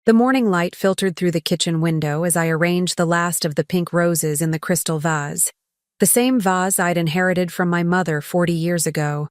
The morning light filtered through the kitchen window as I arranged the last of the pink roses in the crystal vase. The same vase I'd inherited from my mother 40 years ago.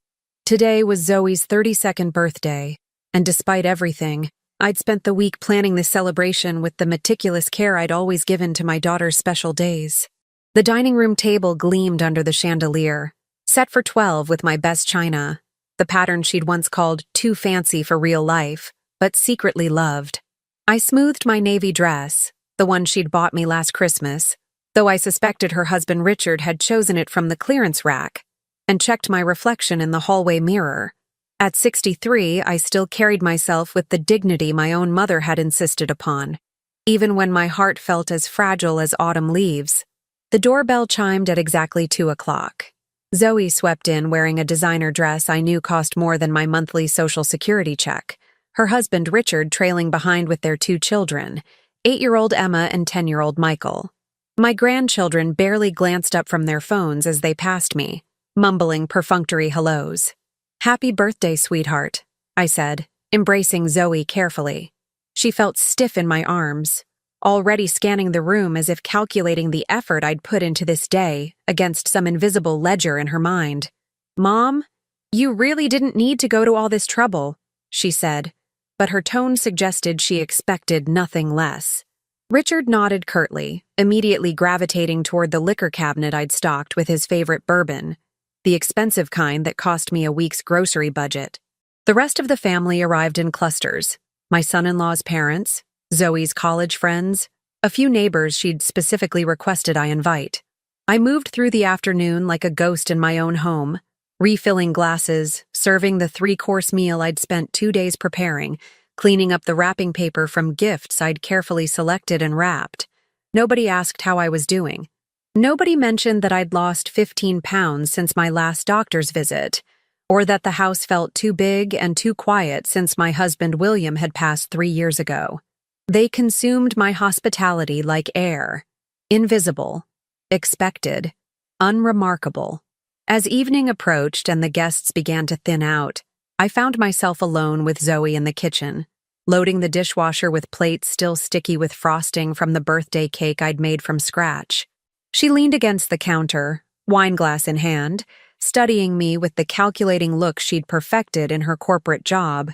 Today was Zoe's 32nd birthday, and despite everything, I'd spent the week planning the celebration with the meticulous care I'd always given to my daughter's special days. The dining room table gleamed under the chandelier, set for 12 with my best china, the pattern she'd once called too fancy for real life, but secretly loved. I smoothed my navy dress, the one she'd bought me last Christmas, though I suspected her husband Richard had chosen it from the clearance rack, and checked my reflection in the hallway mirror. At 63, I still carried myself with the dignity my own mother had insisted upon, even when my heart felt as fragile as autumn leaves. The doorbell chimed at exactly 2 o'clock. Zoe swept in wearing a designer dress I knew cost more than my monthly Social Security check, her husband Richard trailing behind with their 2 children, 8-year-old Emma and 10-year-old Michael. My grandchildren barely glanced up from their phones as they passed me, mumbling perfunctory hellos. "Happy birthday, sweetheart," I said, embracing Zoe carefully. She felt stiff in my arms, already scanning the room as if calculating the effort I'd put into this day against some invisible ledger in her mind. "Mom, you really didn't need to go to all this trouble," she said, but her tone suggested she expected nothing less. Richard nodded curtly, immediately gravitating toward the liquor cabinet I'd stocked with his favorite bourbon, the expensive kind that cost me a week's grocery budget. The rest of the family arrived in clusters: my son-in-law's parents, Zoe's college friends, a few neighbors she'd specifically requested I invite. I moved through the afternoon like a ghost in my own home, refilling glasses, serving the 3-course meal I'd spent 2 days preparing, cleaning up the wrapping paper from gifts I'd carefully selected and wrapped. Nobody asked how I was doing. Nobody mentioned that I'd lost 15 pounds since my last doctor's visit, or that the house felt too big and too quiet since my husband William had passed 3 years ago. They consumed my hospitality like air, invisible, expected, unremarkable. As evening approached and the guests began to thin out, I found myself alone with Zoe in the kitchen, loading the dishwasher with plates still sticky with frosting from the birthday cake I'd made from scratch. She leaned against the counter, wineglass in hand, studying me with the calculating look she'd perfected in her corporate job.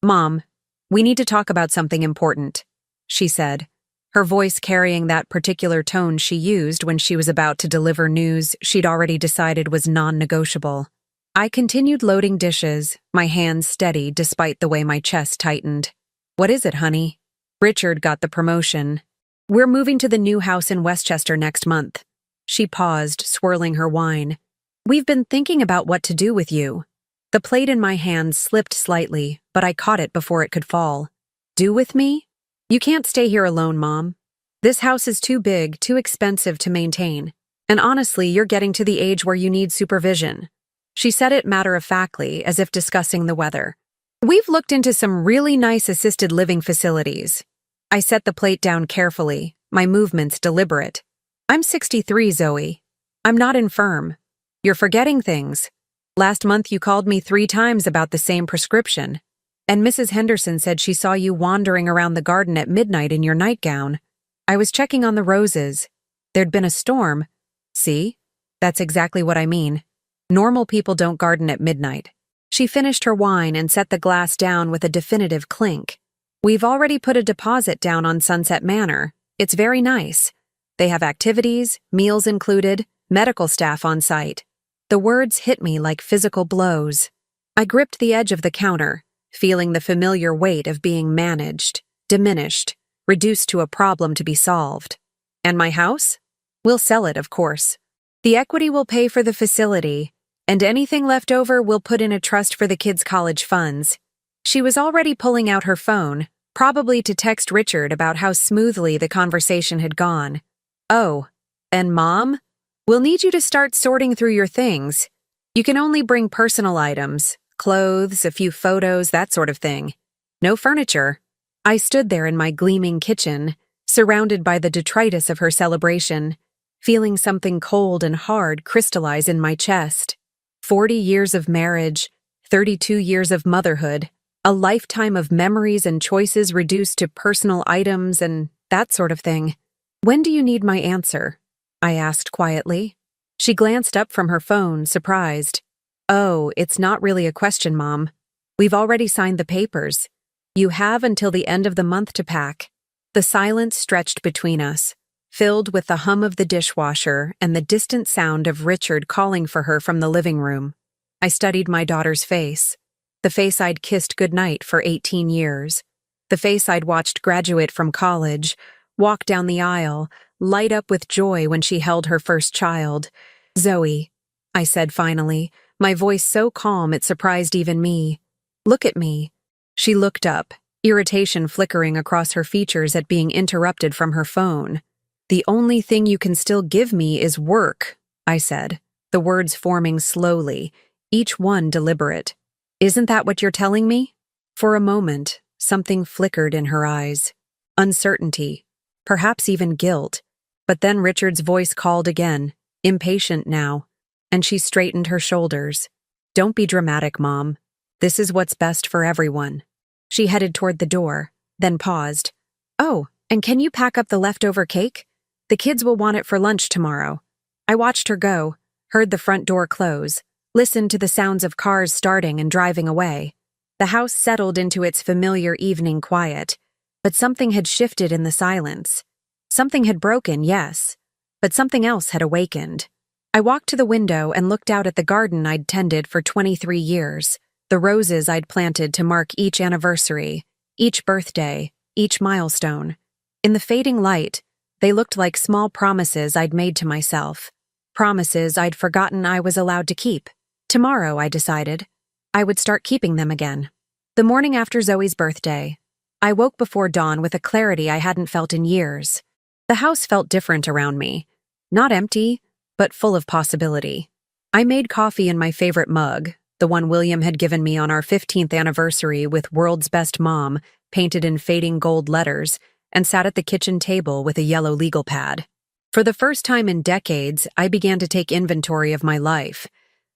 "Mom, we need to talk about something important," she said, her voice carrying that particular tone she used when she was about to deliver news she'd already decided was non-negotiable. I continued loading dishes, my hands steady despite the way my chest tightened. "What is it, honey?" "Richard got the promotion. We're moving to the new house in Westchester next month." She paused, swirling her wine. "We've been thinking about what to do with you." The plate in my hand slipped slightly, but I caught it before it could fall. "Do with me? You can't stay here alone, Mom. This house is too big, too expensive to maintain. And honestly, you're getting to the age where you need supervision." She said it matter-of-factly, as if discussing the weather. "We've looked into some really nice assisted living facilities." I set the plate down carefully, my movements deliberate. "I'm 63, Zoe. I'm not infirm. You're forgetting things. Last month you called me 3 times about the same prescription. And Mrs. Henderson said she saw you wandering around the garden at midnight in your nightgown. I was checking on the roses. There'd been a storm. See? That's exactly what I mean. Normal people don't garden at midnight." She finished her wine and set the glass down with a definitive clink. "We've already put a deposit down on Sunset Manor. It's very nice. They have activities, meals included, medical staff on site." The words hit me like physical blows. I gripped the edge of the counter, feeling the familiar weight of being managed, diminished, reduced to a problem to be solved. "And my house? We'll sell it, of course. The equity will pay for the facility, and anything left over we'll put in a trust for the kids' college funds." She was already pulling out her phone, probably to text Richard about how smoothly the conversation had gone. "Oh, and Mom? We'll need you to start sorting through your things. You can only bring personal items, clothes, a few photos, that sort of thing. No furniture." I stood there in my gleaming kitchen, surrounded by the detritus of her celebration, feeling something cold and hard crystallize in my chest. 40 years of marriage, 32 years of motherhood, A lifetime of memories and choices reduced to personal items and that sort of thing. When do you need my answer? I asked quietly. She glanced up from her phone, surprised. Oh, it's not really a question, Mom. We've already signed the papers. You have until the end of the month to pack. The silence stretched between us, filled with the hum of the dishwasher and the distant sound of Richard calling for her from the living room. I studied my daughter's face, the face I'd kissed goodnight for 18 years, the face I'd watched graduate from college, walk down the aisle, light up with joy when she held her first child. Zoe, I said finally, my voice so calm it surprised even me. Look at me. She looked up, irritation flickering across her features at being interrupted from her phone. The only thing you can still give me is work, I said, the words forming slowly, each one deliberate. Isn't that what you're telling me? For a moment, something flickered in her eyes. Uncertainty, perhaps even guilt. But then Richard's voice called again, impatient now, and she straightened her shoulders. Don't be dramatic, Mom. This is what's best for everyone. She headed toward the door, then paused. Oh, and can you pack up the leftover cake? The kids will want it for lunch tomorrow. I watched her go, heard the front door close, listened to the sounds of cars starting and driving away. The house settled into its familiar evening quiet, but something had shifted in the silence. Something had broken, yes, but something else had awakened. I walked to the window and looked out at the garden I'd tended for 23 years, the roses I'd planted to mark each anniversary, each birthday, each milestone. In the fading light, they looked like small promises I'd made to myself, promises I'd forgotten I was allowed to keep. Tomorrow, I decided, I would start keeping them again. The morning after Zoe's birthday, I woke before dawn with a clarity I hadn't felt in years. The house felt different around me, not empty, but full of possibility. I made coffee in my favorite mug, the one William had given me on our 15th anniversary with "World's Best Mom" painted in fading gold letters, and sat at the kitchen table with a yellow legal pad. For the first time in decades, I began to take inventory of my life.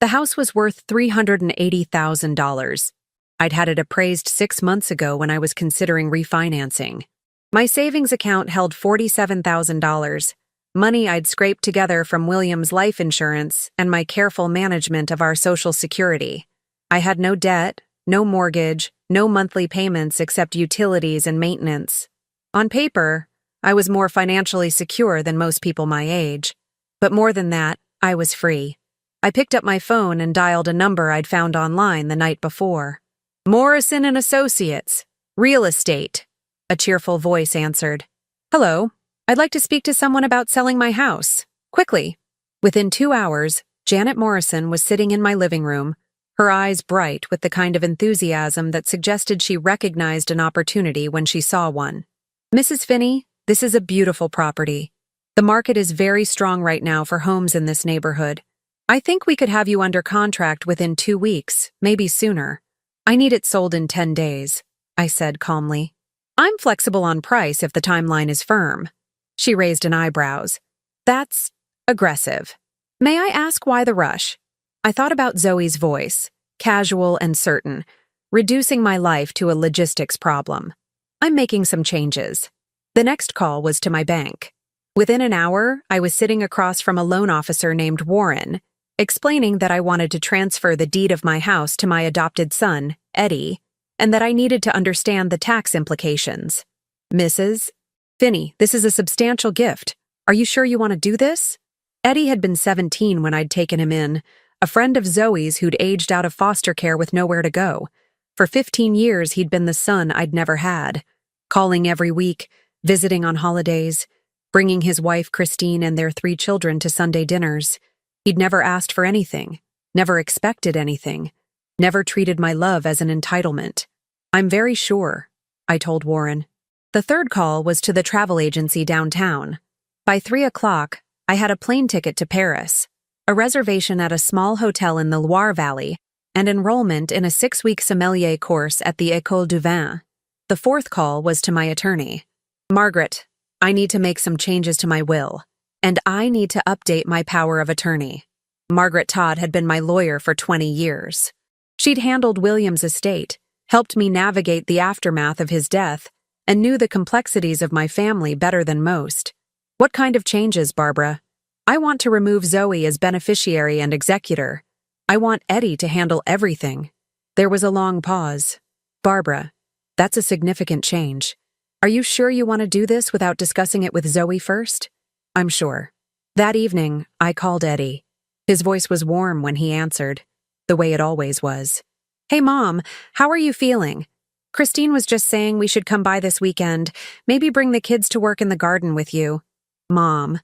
The house was worth $380,000. I'd had it appraised 6 months ago when I was considering refinancing. My savings account held $47,000, money I'd scraped together from William's life insurance and my careful management of our Social Security. I had no debt, no mortgage, no monthly payments except utilities and maintenance. On paper, I was more financially secure than most people my age. But more than that, I was free. I picked up my phone and dialed a number I'd found online the night before. "Morrison and Associates, Real Estate," a cheerful voice answered. "Hello, I'd like to speak to someone about selling my house. Quickly." Within 2 hours, Janet Morrison was sitting in my living room, her eyes bright with the kind of enthusiasm that suggested she recognized an opportunity when she saw one. "Mrs. Finney, this is a beautiful property. The market is very strong right now for homes in this neighborhood. I think we could have you under contract within 2 weeks, maybe sooner. I need it sold in 10 days, I said calmly. "I'm flexible on price if the timeline is firm." She raised an eyebrows. "That's aggressive. May I ask why the rush?" I thought about Zoe's voice, casual and certain, reducing my life to a logistics problem. "I'm making some changes." The next call was to my bank. Within an hour, I was sitting across from a loan officer named Warren, explaining that I wanted to transfer the deed of my house to my adopted son, Eddie, and that I needed to understand the tax implications. "Mrs. Finney, this is a substantial gift. Are you sure you want to do this?" Eddie had been 17 when I'd taken him in, a friend of Zoe's who'd aged out of foster care with nowhere to go. For 15 years, he'd been the son I'd never had, calling every week, visiting on holidays, bringing his wife Christine and their 3 children to Sunday dinners. He'd never asked for anything, never expected anything, never treated my love as an entitlement. "I'm very sure," I told Warren. The third call was to the travel agency downtown. By 3 o'clock, I had a plane ticket to Paris, a reservation at a small hotel in the Loire Valley, and enrollment in a 6-week sommelier course at the École du Vin. The fourth call was to my attorney. "Margaret, I need to make some changes to my will, and I need to update my power of attorney." Margaret Todd had been my lawyer for 20 years. She'd handled William's estate, helped me navigate the aftermath of his death, and knew the complexities of my family better than most. What kind of changes, Barbara? I want to remove Zoe as beneficiary and executor. I want Eddie to handle everything. There was a long pause. Barbara, that's a significant change. Are you sure you want to do this without discussing it with Zoe first? I'm sure. That evening, I called Eddie. His voice was warm when he answered, the way it always was. Hey, Mom, how are you feeling? Christine was just saying we should come by this weekend, maybe bring the kids to work in the garden with you. Mom.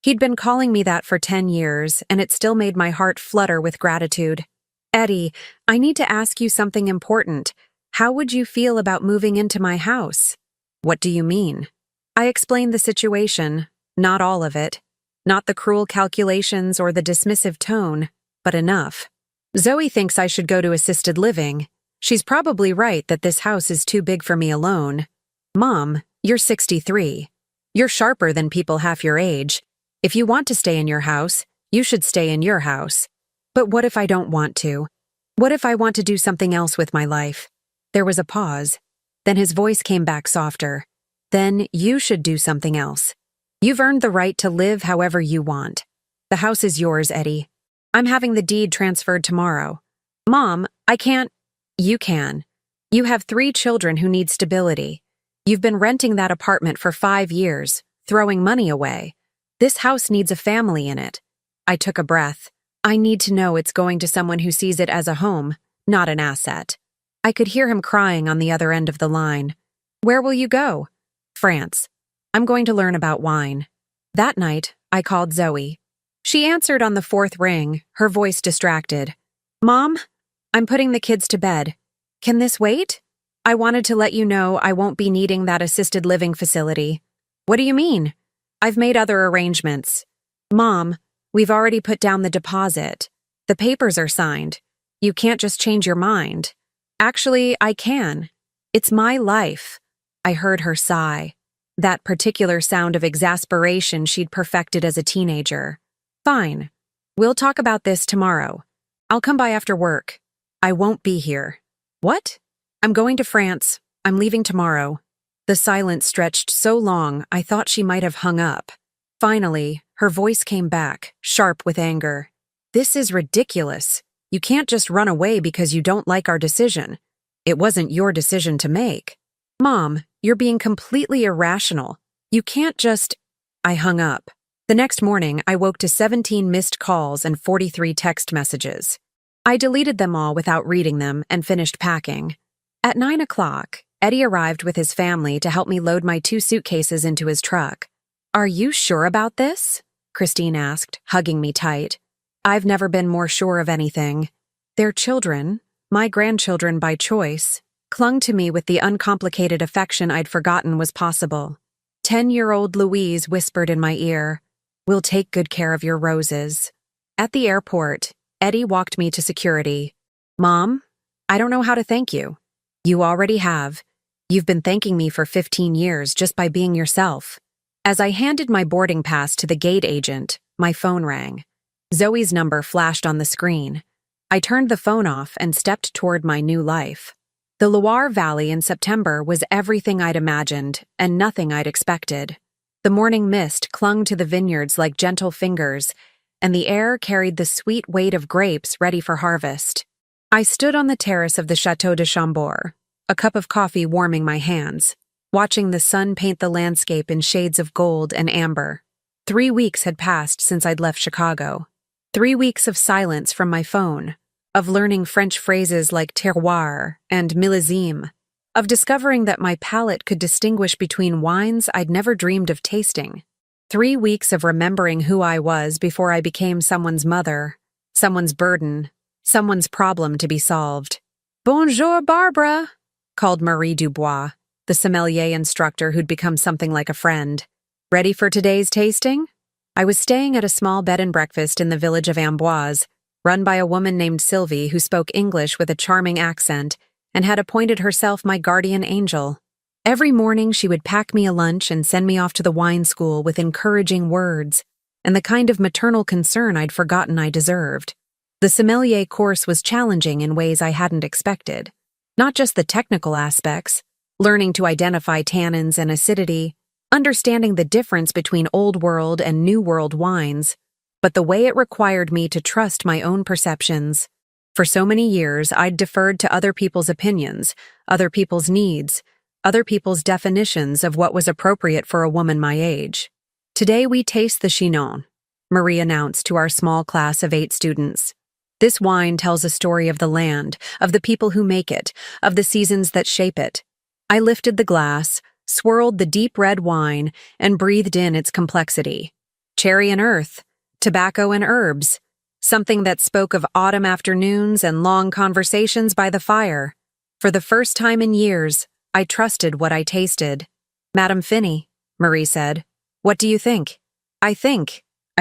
He'd been calling me that for 10 years, and it still made my heart flutter with gratitude. Eddie, I need to ask you something important. How would you feel about moving into my house? What do you mean? I explained the situation, not all of it. Not the cruel calculations or the dismissive tone, but enough. Zoe thinks I should go to assisted living. She's probably right that this house is too big for me alone. Mom, you're 63. You're sharper than people half your age. If you want to stay in your house, you should stay in your house. But what if I don't want to? What if I want to do something else with my life? There was a pause. Then his voice came back softer. Then you should do something else. You've earned the right to live however you want. The house is yours, Eddie. I'm having the deed transferred tomorrow. Mom, I can't. You can. You have 3 children who need stability. You've been renting that apartment for 5 years, throwing money away. This house needs a family in it. I took a breath. I need to know it's going to someone who sees it as a home, not an asset. I could hear him crying on the other end of the line. Where will you go? France. I'm going to learn about wine. That night, I called Zoe. She answered on the 4th ring, her voice distracted. Mom, I'm putting the kids to bed. Can this wait? I wanted to let you know I won't be needing that assisted living facility. What do you mean? I've made other arrangements. Mom, we've already put down the deposit. The papers are signed. You can't just change your mind. Actually, I can. It's my life. I heard her sigh. That particular sound of exasperation she'd perfected as a teenager. Fine. We'll talk about this tomorrow. I'll come by after work. I won't be here. What? I'm going to France. I'm leaving tomorrow. The silence stretched so long I thought she might have hung up. Finally, her voice came back, sharp with anger. This is ridiculous. You can't just run away because you don't like our decision. It wasn't your decision to make. Mom, you're being completely irrational. You can't just... I hung up. The next morning, I woke to 17 missed calls and 43 text messages. I deleted them all without reading them and finished packing. At 9 o'clock, Eddie arrived with his family to help me load my 2 suitcases into his truck. Are you sure about this? Christine asked, hugging me tight. I've never been more sure of anything. Their children, my grandchildren by choice, clung to me with the uncomplicated affection I'd forgotten was possible. 10-year-old Louise whispered in my ear, "We'll take good care of your roses." At the airport, Eddie walked me to security. Mom, I don't know how to thank you. You already have. You've been thanking me for 15 years just by being yourself. As I handed my boarding pass to the gate agent, my phone rang. Zoe's number flashed on the screen. I turned the phone off and stepped toward my new life. The Loire Valley in September was everything I'd imagined and nothing I'd expected. The morning mist clung to the vineyards like gentle fingers, and the air carried the sweet weight of grapes ready for harvest. I stood on the terrace of the Château de Chambord, a cup of coffee warming my hands, watching the sun paint the landscape in shades of gold and amber. 3 weeks had passed since I'd left Chicago. 3 weeks of silence from my phone, of learning French phrases like terroir and millésime, of discovering that my palate could distinguish between wines I'd never dreamed of tasting. 3 weeks of remembering who I was before I became someone's mother, someone's burden, someone's problem to be solved. "Bonjour, Barbara," called Marie Dubois, the sommelier instructor who'd become something like a friend. "Ready for today's tasting?" I was staying at a small bed and breakfast in the village of Amboise, run by a woman named Sylvie who spoke English with a charming accent and had appointed herself my guardian angel. Every morning she would pack me a lunch and send me off to the wine school with encouraging words and the kind of maternal concern I'd forgotten I deserved. The sommelier course was challenging in ways I hadn't expected. Not just the technical aspects, learning to identify tannins and acidity, understanding the difference between Old World and New World wines, but the way it required me to trust my own perceptions. For so many years, I'd deferred to other people's opinions, other people's needs, other people's definitions of what was appropriate for a woman my age. Today we taste the Chinon, Marie announced to our small class of 8 students. This wine tells a story of the land, of the people who make it, of the seasons that shape it. I lifted the glass, swirled the deep red wine, and breathed in its complexity. Cherry and earth, tobacco and herbs, something that spoke of autumn afternoons and long conversations by the fire. For the first time in years, I trusted what I tasted. "Madam Finney," Marie said, "what do you think?" I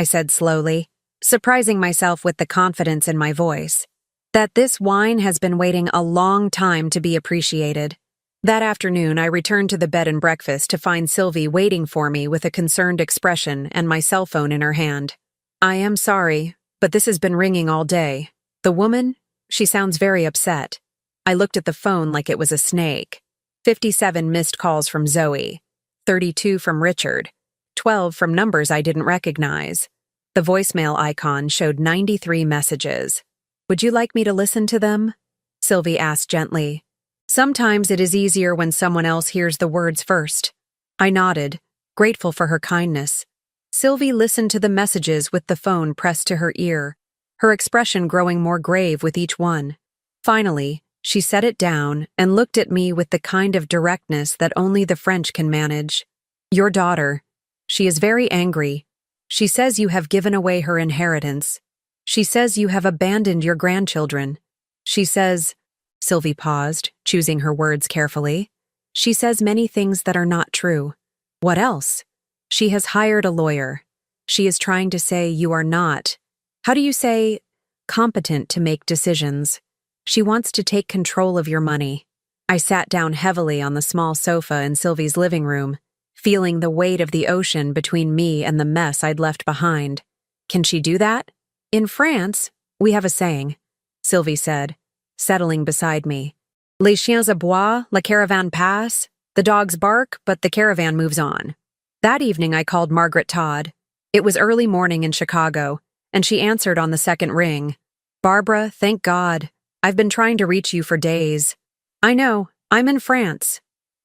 said slowly, surprising myself with the confidence in my voice, that this wine has been waiting a long time to be appreciated. That afternoon, I returned to the bed and breakfast to find Sylvie waiting for me with a concerned expression and my cell phone in her hand. "I am sorry, but this has been ringing all day. The woman, she sounds very upset." I looked at the phone like it was a snake. 57 missed calls from Zoe, 32 from Richard, 12 from numbers I didn't recognize. The voicemail icon showed 93 messages. "Would you like me to listen to them?" Sylvie asked gently. "Sometimes it is easier when someone else hears the words first." I nodded, grateful for her kindness. Sylvie listened to the messages with the phone pressed to her ear, her expression growing more grave with each one. Finally, she set it down and looked at me with the kind of directness that only the French can manage. "Your daughter. She is very angry. She says you have given away her inheritance. She says you have abandoned your grandchildren. She says—" Sylvie paused, choosing her words carefully. "She says many things that are not true." "What else?" "She has hired a lawyer. She is trying to say you are not, how do you say, competent to make decisions. She wants to take control of your money." I sat down heavily on the small sofa in Sylvie's living room, feeling the weight of the ocean between me and the mess I'd left behind. "Can she do that?" "In France, we have a saying," Sylvie said, settling beside me. "Les chiens aboient, la caravane passe." The dogs bark, but the caravan moves on. That evening I called Margaret Todd. It was early morning in Chicago, and she answered on the second ring. "Barbara, thank God. I've been trying to reach you for days." "I know, I'm in France.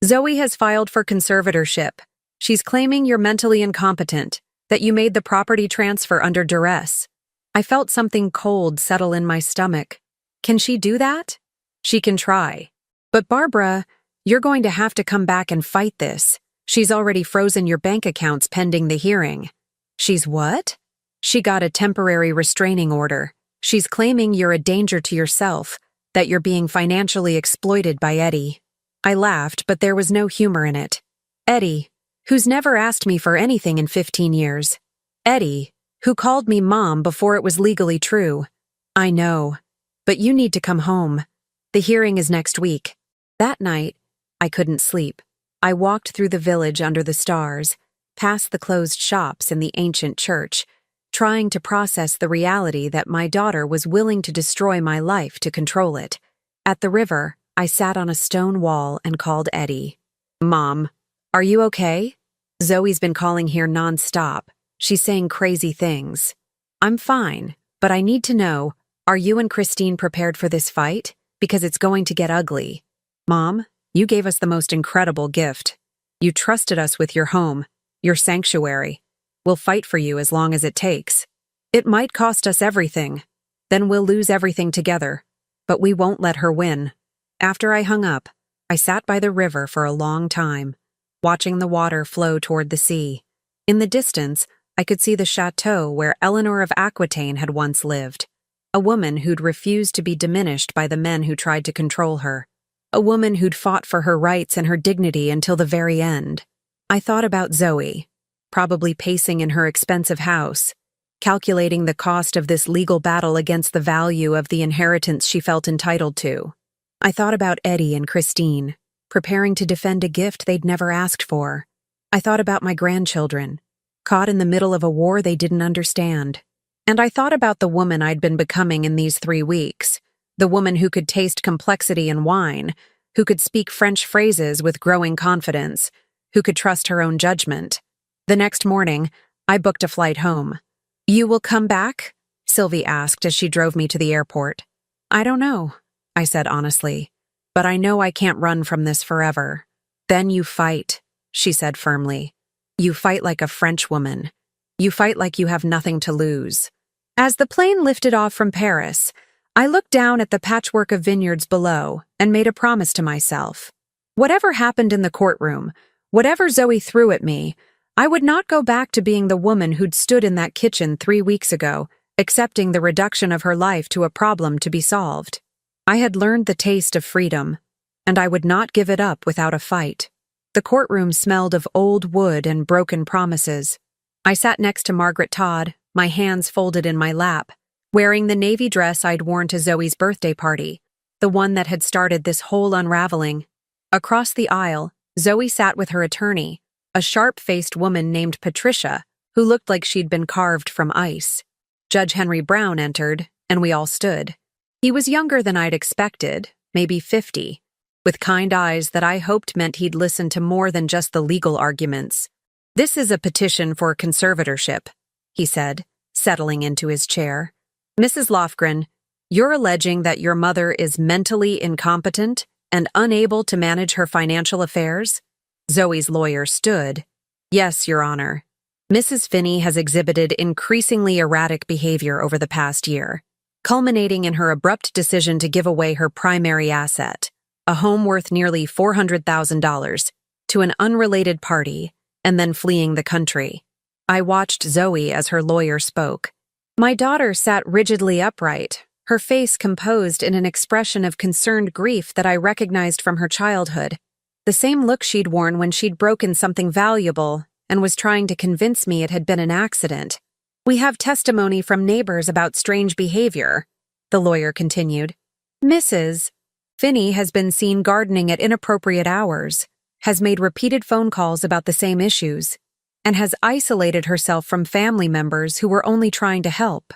Zoe has filed for conservatorship. She's claiming you're mentally incompetent, that you made the property transfer under duress." I felt something cold settle in my stomach. Can she do that? She can try. But Barbara, you're going to have to come back and fight this. She's already frozen your bank accounts pending the hearing. She's what? She got a temporary restraining order. She's claiming you're a danger to yourself, that you're being financially exploited by Eddie. I laughed, but there was no humor in it. Eddie, who's never asked me for anything in 15 years. Eddie, who called me Mom before it was legally true. I know, but you need to come home. The hearing is next week. That night, I couldn't sleep. I walked through the village under the stars, past the closed shops and the ancient church, trying to process the reality that my daughter was willing to destroy my life to control it. At the river, I sat on a stone wall and called Eddie. "Mom, are you okay?" Zoe's been calling here non-stop. She's saying crazy things. "I'm fine, but I need to know, are you and Christine prepared for this fight? Because it's going to get ugly. Mom, you gave us the most incredible gift. You trusted us with your home, your sanctuary. We'll fight for you as long as it takes. It might cost us everything. Then we'll lose everything together. But we won't let her win." After I hung up, I sat by the river for a long time, watching the water flow toward the sea. In the distance, I could see the chateau where Eleanor of Aquitaine had once lived. A woman who'd refused to be diminished by the men who tried to control her. A woman who'd fought for her rights and her dignity until the very end. I thought about Zoe, probably pacing in her expensive house, calculating the cost of this legal battle against the value of the inheritance she felt entitled to. I thought about Eddie and Christine, preparing to defend a gift they'd never asked for. I thought about my grandchildren, caught in the middle of a war they didn't understand. And I thought about the woman I'd been becoming in these 3 weeks, the woman who could taste complexity in wine, who could speak French phrases with growing confidence, who could trust her own judgment. The next morning, I booked a flight home. "You will come back?" Sylvie asked as she drove me to the airport. "I don't know," I said honestly, "but I know I can't run from this forever." "Then you fight," she said firmly. "You fight like a French woman. You fight like you have nothing to lose." As the plane lifted off from Paris, I looked down at the patchwork of vineyards below and made a promise to myself. Whatever happened in the courtroom, whatever Zoe threw at me, I would not go back to being the woman who'd stood in that kitchen 3 weeks ago, accepting the reduction of her life to a problem to be solved. I had learned the taste of freedom, and I would not give it up without a fight. The courtroom smelled of old wood and broken promises. I sat next to Margaret Todd, my hands folded in my lap, wearing the navy dress I'd worn to Zoe's birthday party, the one that had started this whole unraveling. Across the aisle, Zoe sat with her attorney, a sharp-faced woman named Patricia, who looked like she'd been carved from ice. Judge Henry Brown entered, and we all stood. He was younger than I'd expected, maybe 50, with kind eyes that I hoped meant he'd listen to more than just the legal arguments. "This is a petition for conservatorship," he said, settling into his chair. "Mrs. Lofgren, you're alleging that your mother is mentally incompetent and unable to manage her financial affairs?" Zoe's lawyer stood. "Yes, Your Honor. Mrs. Finney has exhibited increasingly erratic behavior over the past year, culminating in her abrupt decision to give away her primary asset, a home worth nearly $400,000, to an unrelated party, and then fleeing the country." I watched Zoe as her lawyer spoke. My daughter sat rigidly upright, her face composed in an expression of concerned grief that I recognized from her childhood, the same look she'd worn when she'd broken something valuable and was trying to convince me it had been an accident. "We have testimony from neighbors about strange behavior," the lawyer continued. "Mrs. Finney has been seen gardening at inappropriate hours, has made repeated phone calls about the same issues, and has isolated herself from family members who were only trying to help."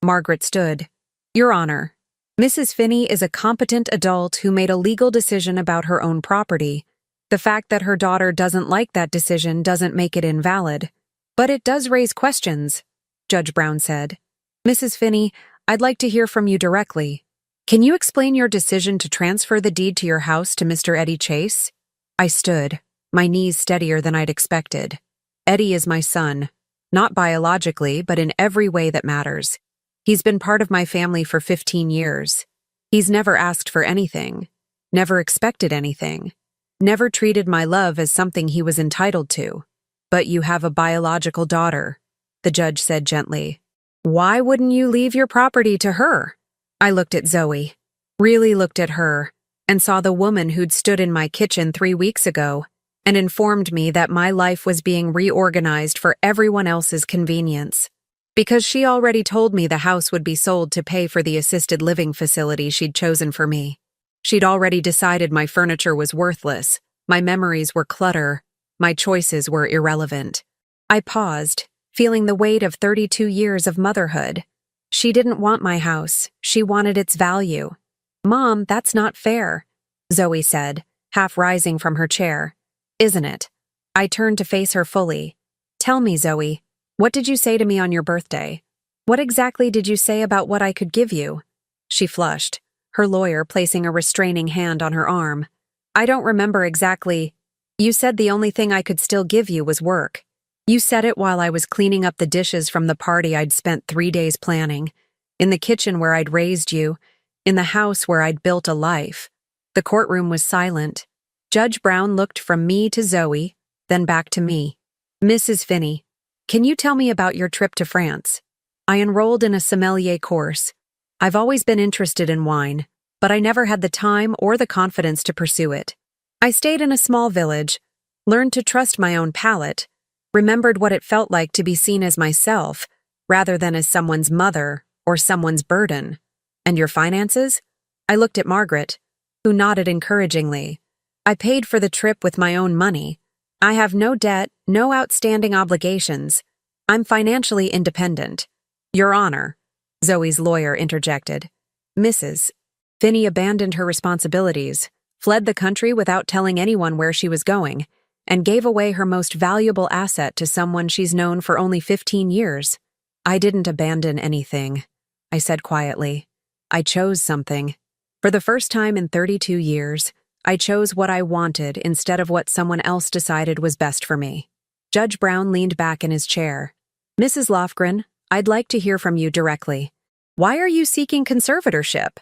Margaret stood. "Your Honor, Mrs. Finney is a competent adult who made a legal decision about her own property. The fact that her daughter doesn't like that decision doesn't make it invalid. But it does raise questions," Judge Brown said. "Mrs. Finney, I'd like to hear from you directly. Can you explain your decision to transfer the deed to your house to Mr. Eddie Chase?" I stood, my knees steadier than I'd expected. "Eddie is my son, not biologically, but in every way that matters. He's been part of my family for 15 years. He's never asked for anything, never expected anything, never treated my love as something he was entitled to. But you have a biological daughter," the judge said gently. "Why wouldn't you leave your property to her?" I looked at Zoe, really looked at her, and saw the woman who'd stood in my kitchen 3 weeks ago and informed me that my life was being reorganized for everyone else's convenience. Because she already told me the house would be sold to pay for the assisted living facility she'd chosen for me. She'd already decided my furniture was worthless, my memories were clutter, my choices were irrelevant. I paused, feeling the weight of 32 years of motherhood. She didn't want my house, she wanted its value. "Mom, that's not fair," Zoe said, half rising from her chair. "Isn't it?" I turned to face her fully. "Tell me, Zoe, what did you say to me on your birthday? What exactly did you say about what I could give you?" She flushed, her lawyer placing a restraining hand on her arm. "I don't remember exactly. You said the only thing I could still give you was work. You said it while I was cleaning up the dishes from the party I'd spent 3 days planning, in the kitchen where I'd raised you, in the house where I'd built a life." The courtroom was silent. Judge Brown looked from me to Zoe, then back to me. "Mrs. Finney, can you tell me about your trip to France?" I enrolled in a sommelier course. I've always been interested in wine, but I never had the time or the confidence to pursue it. I stayed in a small village, learned to trust my own palate, remembered what it felt like to be seen as myself, rather than as someone's mother or someone's burden. "And your finances?" I looked at Margaret, who nodded encouragingly. "I paid for the trip with my own money. I have no debt, no outstanding obligations. I'm financially independent." "Your Honor," Zoe's lawyer interjected. "Mrs. Finney abandoned her responsibilities, fled the country without telling anyone where she was going, and gave away her most valuable asset to someone she's known for only 15 years. I didn't abandon anything, I said quietly. I chose something. For the first time in 32 years, I chose what I wanted instead of what someone else decided was best for me. Judge Brown leaned back in his chair. Mrs. Lofgren, I'd like to hear from you directly. Why are you seeking conservatorship?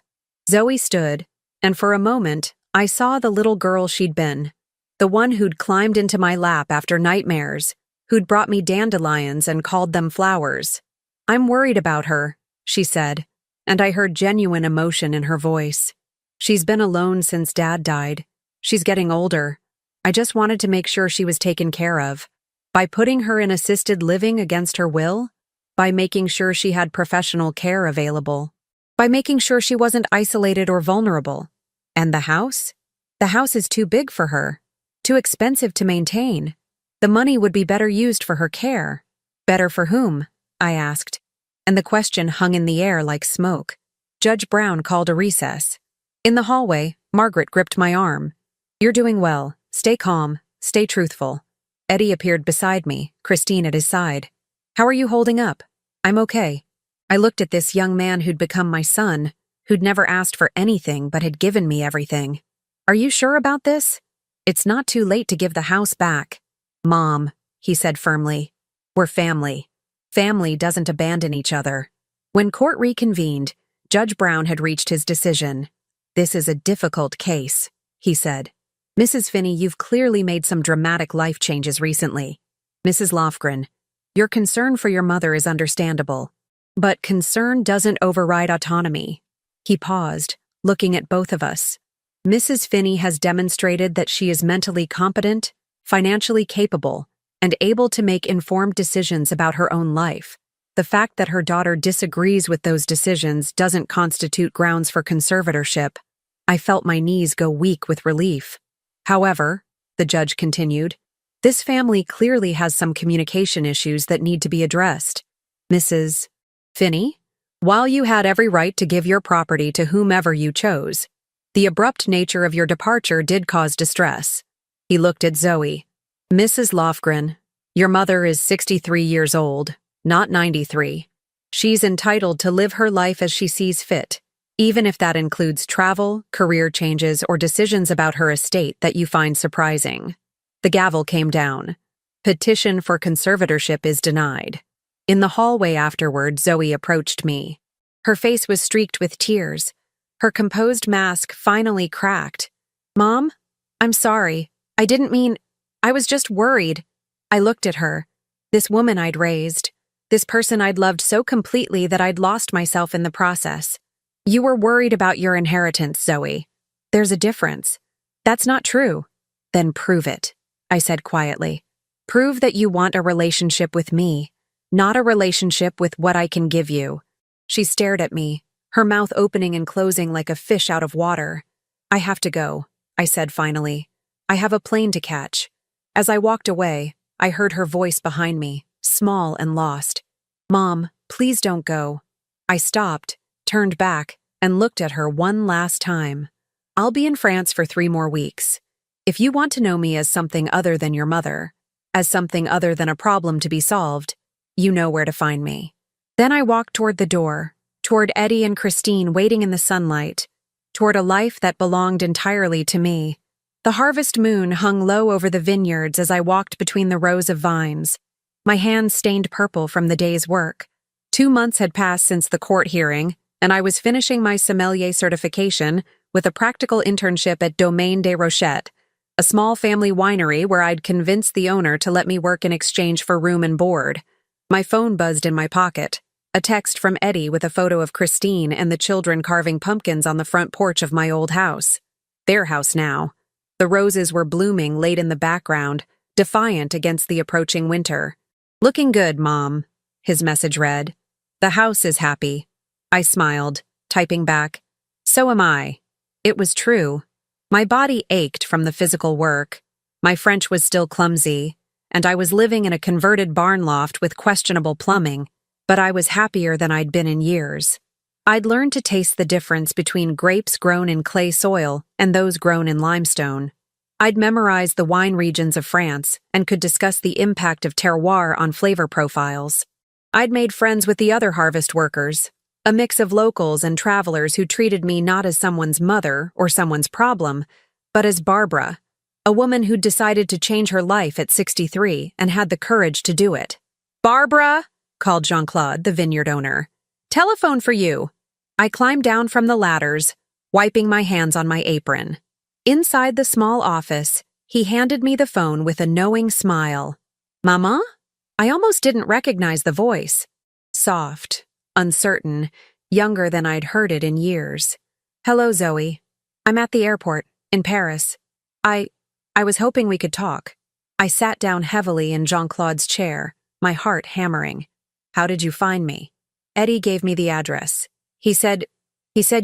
Zoe stood, and for a moment, I saw the little girl she'd been. The one who'd climbed into my lap after nightmares, who'd brought me dandelions and called them flowers. I'm worried about her, she said, and I heard genuine emotion in her voice. She's been alone since Dad died. She's getting older. I just wanted to make sure she was taken care of. By putting her in assisted living against her will? By making sure she had professional care available? By making sure she wasn't isolated or vulnerable? And the house? The house is too big for her. Too expensive to maintain. The money would be better used for her care. Better for whom? I asked. And the question hung in the air like smoke. Judge Brown called a recess. In the hallway, Margaret gripped my arm. You're doing well. Stay calm. Stay truthful. Eddie appeared beside me, Christine at his side. How are you holding up? I'm okay. I looked at this young man who'd become my son, who'd never asked for anything but had given me everything. Are you sure about this? It's not too late to give the house back. Mom, he said firmly. We're family. Family doesn't abandon each other. When court reconvened, Judge Brown had reached his decision. This is a difficult case, he said. Mrs. Finney, you've clearly made some dramatic life changes recently. Mrs. Lofgren, your concern for your mother is understandable. But concern doesn't override autonomy. He paused, looking at both of us. Mrs. Finney has demonstrated that she is mentally competent, financially capable, and able to make informed decisions about her own life. The fact that her daughter disagrees with those decisions doesn't constitute grounds for conservatorship. I felt my knees go weak with relief. However, the judge continued, this family clearly has some communication issues that need to be addressed. Mrs. Finney, while you had every right to give your property to whomever you chose, the abrupt nature of your departure did cause distress. He looked at Zoe. Mrs. Lofgren, your mother is 63 years old, not 93. She's entitled to live her life as she sees fit, even if that includes travel, career changes, or decisions about her estate that you find surprising. The gavel came down. Petition for conservatorship is denied. In the hallway afterward, Zoe approached me. Her face was streaked with tears. Her composed mask finally cracked. Mom, I'm sorry. I didn't mean... I was just worried. I looked at her. This woman I'd raised. This person I'd loved so completely that I'd lost myself in the process. You were worried about your inheritance, Zoe. There's a difference. That's not true. Then prove it, I said quietly. Prove that you want a relationship with me, not a relationship with what I can give you. She stared at me, her mouth opening and closing like a fish out of water. I have to go, I said finally. I have a plane to catch. As I walked away, I heard her voice behind me, small and lost. Mom, please don't go. I stopped, turned back, and looked at her one last time. I'll be in France for 3 more weeks. If you want to know me as something other than your mother, as something other than a problem to be solved, you know where to find me. Then I walked toward the door, toward Eddie and Christine waiting in the sunlight, toward a life that belonged entirely to me. The harvest moon hung low over the vineyards as I walked between the rows of vines. My hands stained purple from the day's work. 2 months had passed since the court hearing, and I was finishing my sommelier certification with a practical internship at Domaine des Rochettes, a small family winery where I'd convinced the owner to let me work in exchange for room and board. My phone buzzed in my pocket, a text from Eddie with a photo of Christine and the children carving pumpkins on the front porch of my old house. Their house now. The roses were blooming late in the background, defiant against the approaching winter. Looking good, Mom, his message read. The house is happy. I smiled, typing back. So am I. It was true. My body ached from the physical work. My French was still clumsy, and I was living in a converted barn loft with questionable plumbing, but I was happier than I'd been in years. I'd learned to taste the difference between grapes grown in clay soil and those grown in limestone. I'd memorized the wine regions of France and could discuss the impact of terroir on flavor profiles. I'd made friends with the other harvest workers, a mix of locals and travelers who treated me not as someone's mother or someone's problem, but as Barbara, a woman who'd decided to change her life at 63 and had the courage to do it. "Barbara," called Jean-Claude, the vineyard owner. "Telephone for you." I climbed down from the ladders, wiping my hands on my apron. Inside the small office, he handed me the phone with a knowing smile. "Maman?" I almost didn't recognize the voice. Soft, uncertain, younger than I'd heard it in years. "Hello, Zoe. I'm at the airport, in Paris. I was hoping we could talk." I sat down heavily in Jean-Claude's chair, my heart hammering. "How did you find me?" "Eddie gave me the address. He said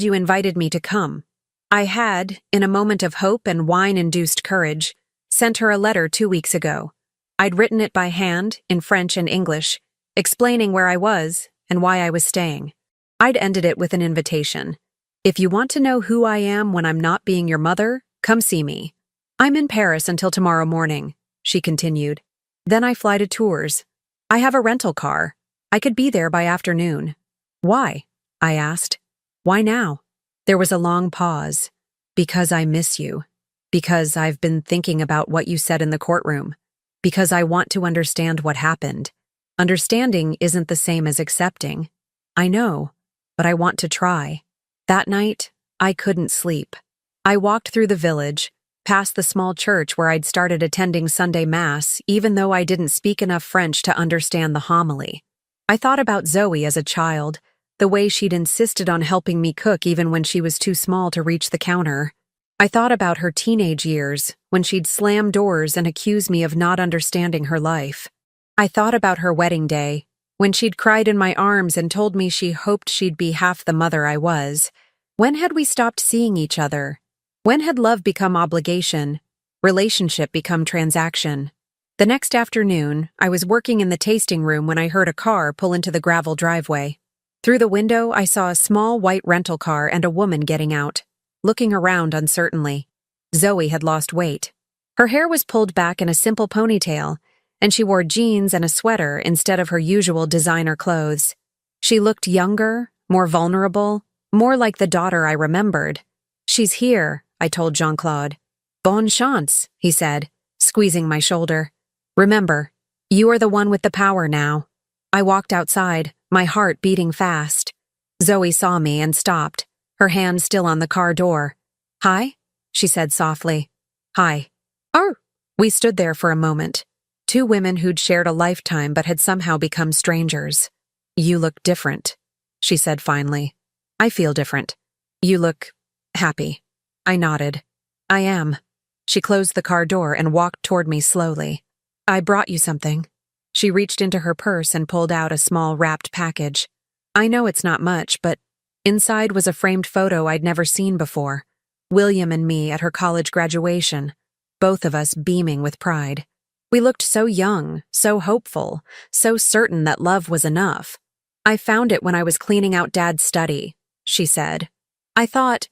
you invited me to come." I had, in a moment of hope and wine-induced courage, sent her a letter 2 weeks ago. I'd written it by hand, in French and English, explaining where I was and why I was staying. I'd ended it with an invitation. "If you want to know who I am when I'm not being your mother, come see me. I'm in Paris until tomorrow morning," she continued. "Then I fly to Tours. I have a rental car. I could be there by afternoon." "Why?" I asked. "Why now?" There was a long pause. "Because I miss you. Because I've been thinking about what you said in the courtroom. Because I want to understand what happened. Understanding isn't the same as accepting. I know, but I want to try." That night, I couldn't sleep. I walked through the village, past the small church where I'd started attending Sunday Mass, even though I didn't speak enough French to understand the homily. I thought about Zoe as a child, the way she'd insisted on helping me cook even when she was too small to reach the counter. I thought about her teenage years, when she'd slam doors and accuse me of not understanding her life. I thought about her wedding day, when she'd cried in my arms and told me she hoped she'd be half the mother I was. When had we stopped seeing each other? When had love become obligation, relationship become transaction? The next afternoon, I was working in the tasting room when I heard a car pull into the gravel driveway. Through the window, I saw a small white rental car and a woman getting out, looking around uncertainly. Zoe had lost weight. Her hair was pulled back in a simple ponytail, and she wore jeans and a sweater instead of her usual designer clothes. She looked younger, more vulnerable, more like the daughter I remembered. "She's here," I told Jean-Claude. "Bonne chance," he said, squeezing my shoulder. "Remember, you are the one with the power now." I walked outside, my heart beating fast. Zoe saw me and stopped, her hand still on the car door. "Hi," she said softly. "Hi." "Oh." We stood there for a moment, two women who'd shared a lifetime but had somehow become strangers. "You look different," she said finally. "I feel different. You look happy." I nodded. "I am." She closed the car door and walked toward me slowly. "I brought you something." She reached into her purse and pulled out a small wrapped package. I know it's not much, but inside was a framed photo I'd never seen before. William and me at her college graduation, both of us beaming with pride. We looked so young, so hopeful, so certain that love was enough. "I found it when I was cleaning out Dad's study," she said. I thought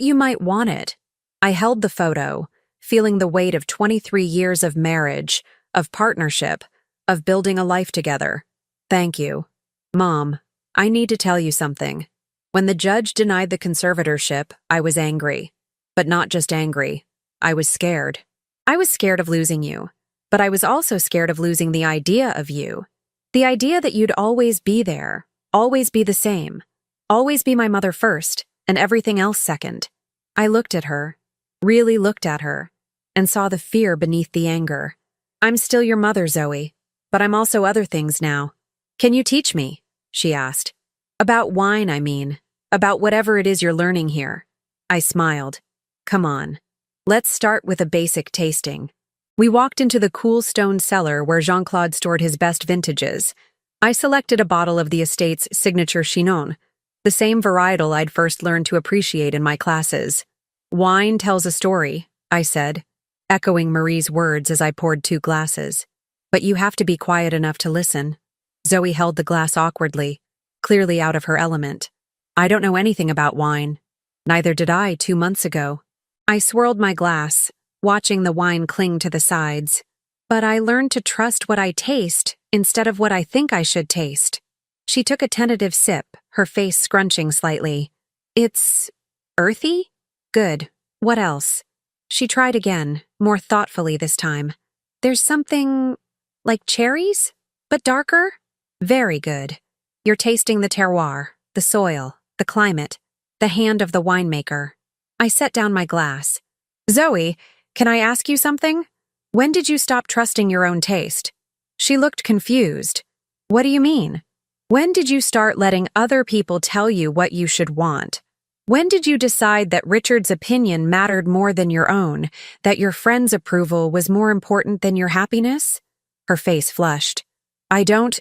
you might want it." I held the photo, feeling the weight of 23 years of marriage, of partnership, of building a life together. "Thank you. Mom, I need to tell you something. When the judge denied the conservatorship, I was angry. But not just angry. I was scared. I was scared of losing you. But I was also scared of losing the idea of you. The idea that you'd always be there, always be the same, always be my mother first, and everything else second." I looked at her, really looked at her, and saw the fear beneath the anger. "I'm still your mother, Zoe, but I'm also other things now. Can you teach me?" she asked. "About wine, I mean. About whatever it is you're learning here." I smiled. "Come on. Let's start with a basic tasting." We walked into the cool stone cellar where Jean-Claude stored his best vintages. I selected a bottle of the estate's signature Chinon, the same varietal I'd first learned to appreciate in my classes. "Wine tells a story," I said, echoing Marie's words as I poured 2 glasses. "But you have to be quiet enough to listen." Zoe held the glass awkwardly, clearly out of her element. I don't know anything about wine. Neither did I 2 months ago. I swirled my glass, watching the wine cling to the sides. But I learned to trust what I taste instead of what I think I should taste. She took a tentative sip, her face scrunching slightly. It's earthy? Good. What else? She tried again, more thoughtfully this time. There's something like cherries, but darker? Very good. You're tasting the terroir, the soil, the climate, the hand of the winemaker. I set down my glass. Zoe, can I ask you something? When did you stop trusting your own taste? She looked confused. What do you mean? When did you start letting other people tell you what you should want? When did you decide that Richard's opinion mattered more than your own, that your friend's approval was more important than your happiness? Her face flushed. I don't.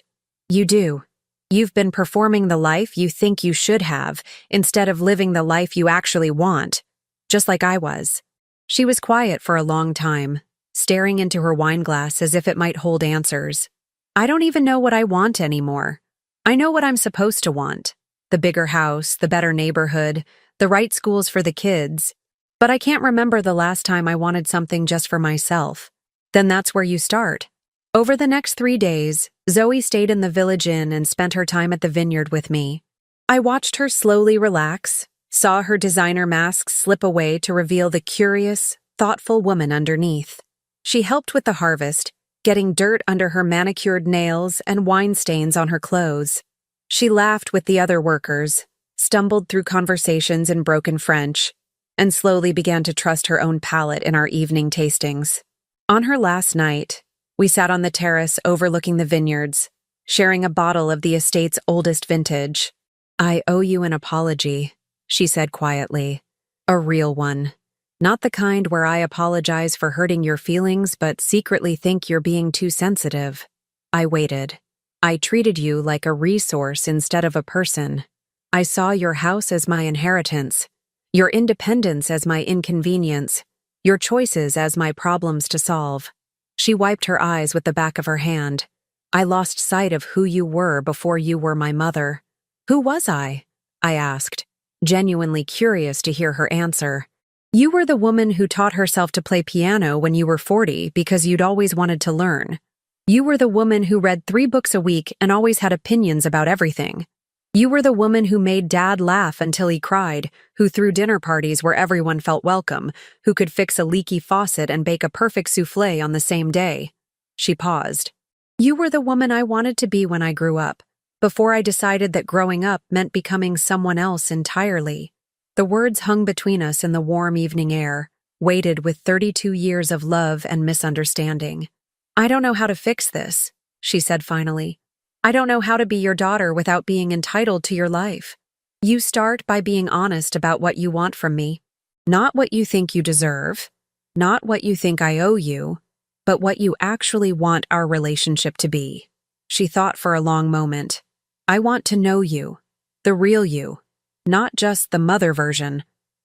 You do. You've been performing the life you think you should have, instead of living the life you actually want. Just like I was. She was quiet for a long time, staring into her wine glass as if it might hold answers. I don't even know what I want anymore. I know what I'm supposed to want. The bigger house, the better neighborhood, the right schools for the kids. But I can't remember the last time I wanted something just for myself. Then that's where you start. Over the next 3 days, Zoe stayed in the village inn and spent her time at the vineyard with me. I watched her slowly relax, saw her designer mask slip away to reveal the curious, thoughtful woman underneath. She helped with the harvest, getting dirt under her manicured nails and wine stains on her clothes. She laughed with the other workers, stumbled through conversations in broken French, and slowly began to trust her own palate in our evening tastings. On her last night, we sat on the terrace overlooking the vineyards, sharing a bottle of the estate's oldest vintage. I owe you an apology, she said quietly. A real one. Not the kind where I apologize for hurting your feelings but secretly think you're being too sensitive. I waited. I treated you like a resource instead of a person. I saw your house as my inheritance, your independence as my inconvenience, your choices as my problems to solve. She wiped her eyes with the back of her hand. I lost sight of who you were before you were my mother. Who was I? I asked, genuinely curious to hear her answer. You were the woman who taught herself to play piano when you were 40 because you'd always wanted to learn. You were the woman who read 3 books a week and always had opinions about everything. You were the woman who made Dad laugh until he cried, who threw dinner parties where everyone felt welcome, who could fix a leaky faucet and bake a perfect soufflé on the same day. She paused. You were the woman I wanted to be when I grew up, before I decided that growing up meant becoming someone else entirely. The words hung between us in the warm evening air, weighted with 32 years of love and misunderstanding. I don't know how to fix this, she said finally. I don't know how to be your daughter without being entitled to your life. You start by being honest about what you want from me. Not what you think you deserve, not what you think I owe you, but what you actually want our relationship to be. She thought for a long moment. I want to know you, the real you. Not just the mother version.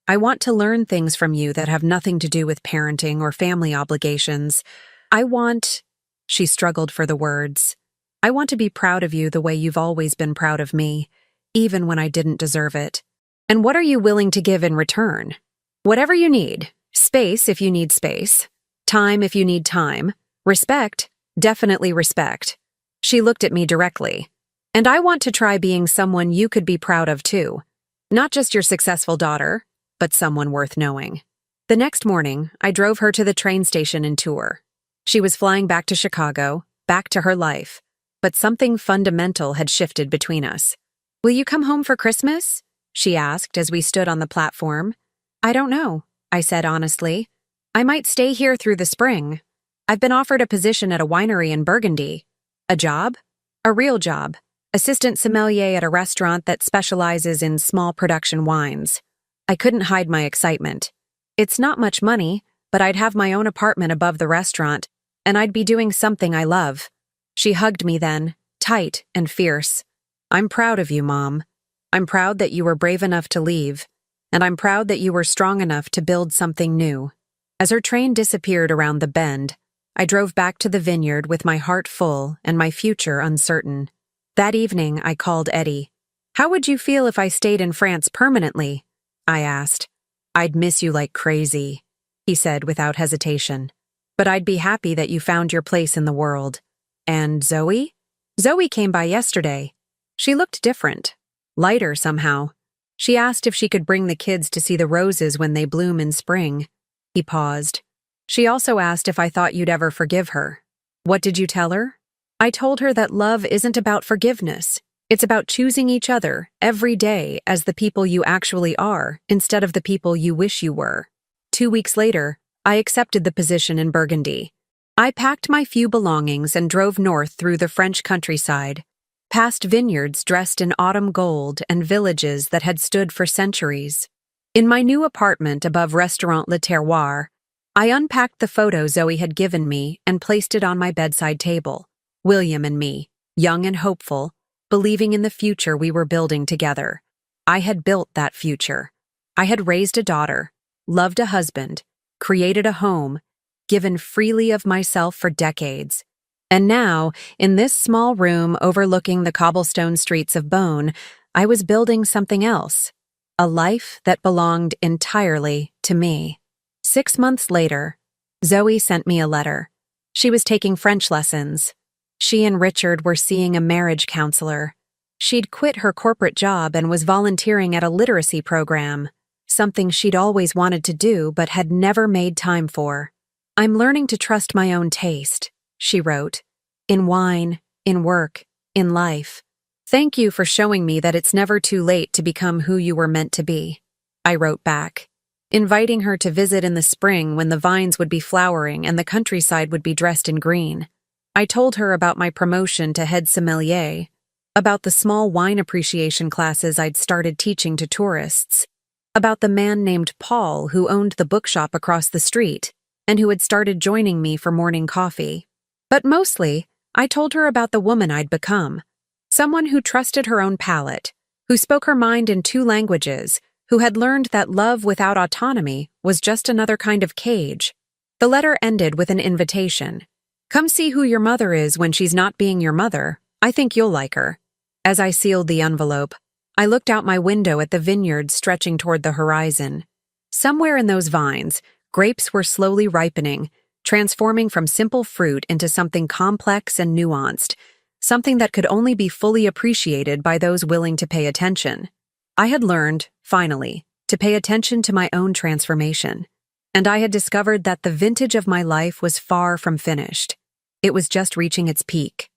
I want to learn things from you that have nothing to do with parenting or family obligations. She struggled for the words. I want to be proud of you the way you've always been proud of me, even when I didn't deserve it. And what are you willing to give in return? Whatever you need. Space if you need space. Time if you need time. Respect, definitely respect. She looked at me directly. And I want to try being someone you could be proud of too. Not just your successful daughter, but someone worth knowing. The next morning, I drove her to the train station in Tours. She was flying back to Chicago, back to her life, but something fundamental had shifted between us. Will you come home for Christmas? She asked as we stood on the platform. I don't know, I said honestly. I might stay here through the spring. I've been offered a position at a winery in Burgundy. A job? A real job. Assistant sommelier at a restaurant that specializes in small production wines. I couldn't hide my excitement. It's not much money, but I'd have my own apartment above the restaurant, and I'd be doing something I love. She hugged me then, tight and fierce. I'm proud of you, Mom. I'm proud that you were brave enough to leave, and I'm proud that you were strong enough to build something new. As her train disappeared around the bend, I drove back to the vineyard with my heart full and my future uncertain. That evening, I called Eddie. How would you feel if I stayed in France permanently? I asked. I'd miss you like crazy, he said without hesitation. But I'd be happy that you found your place in the world. And Zoe? Zoe came by yesterday. She looked different. Lighter somehow. She asked if she could bring the kids to see the roses when they bloom in spring. He paused. She also asked if I thought you'd ever forgive her. What did you tell her? I told her that love isn't about forgiveness. It's about choosing each other every day as the people you actually are instead of the people you wish you were. 2 weeks later, I accepted the position in Burgundy. I packed my few belongings and drove north through the French countryside, past vineyards dressed in autumn gold and villages that had stood for centuries. In my new apartment above Restaurant Le Terroir, I unpacked the photo Zoe had given me and placed it on my bedside table. William and me, young and hopeful, believing in the future we were building together. I had built that future. I had raised a daughter, loved a husband, created a home, given freely of myself for decades. And now, in this small room overlooking the cobblestone streets of Beaune, I was building something else. A life that belonged entirely to me. 6 months later, Zoe sent me a letter. She was taking French lessons. She and Richard were seeing a marriage counselor. She'd quit her corporate job and was volunteering at a literacy program, something she'd always wanted to do but had never made time for. I'm learning to trust my own taste, she wrote. In wine, in work, in life. Thank you for showing me that it's never too late to become who you were meant to be, I wrote back, inviting her to visit in the spring when the vines would be flowering and the countryside would be dressed in green. I told her about my promotion to head sommelier, about the small wine appreciation classes I'd started teaching to tourists, about the man named Paul who owned the bookshop across the street and who had started joining me for morning coffee. But mostly, I told her about the woman I'd become. Someone who trusted her own palate, who spoke her mind in 2 languages, who had learned that love without autonomy was just another kind of cage. The letter ended with an invitation. Come see who your mother is when she's not being your mother. I think you'll like her. As I sealed the envelope, I looked out my window at the vineyards stretching toward the horizon. Somewhere in those vines, grapes were slowly ripening, transforming from simple fruit into something complex and nuanced, something that could only be fully appreciated by those willing to pay attention. I had learned, finally, to pay attention to my own transformation, and I had discovered that the vintage of my life was far from finished. It was just reaching its peak.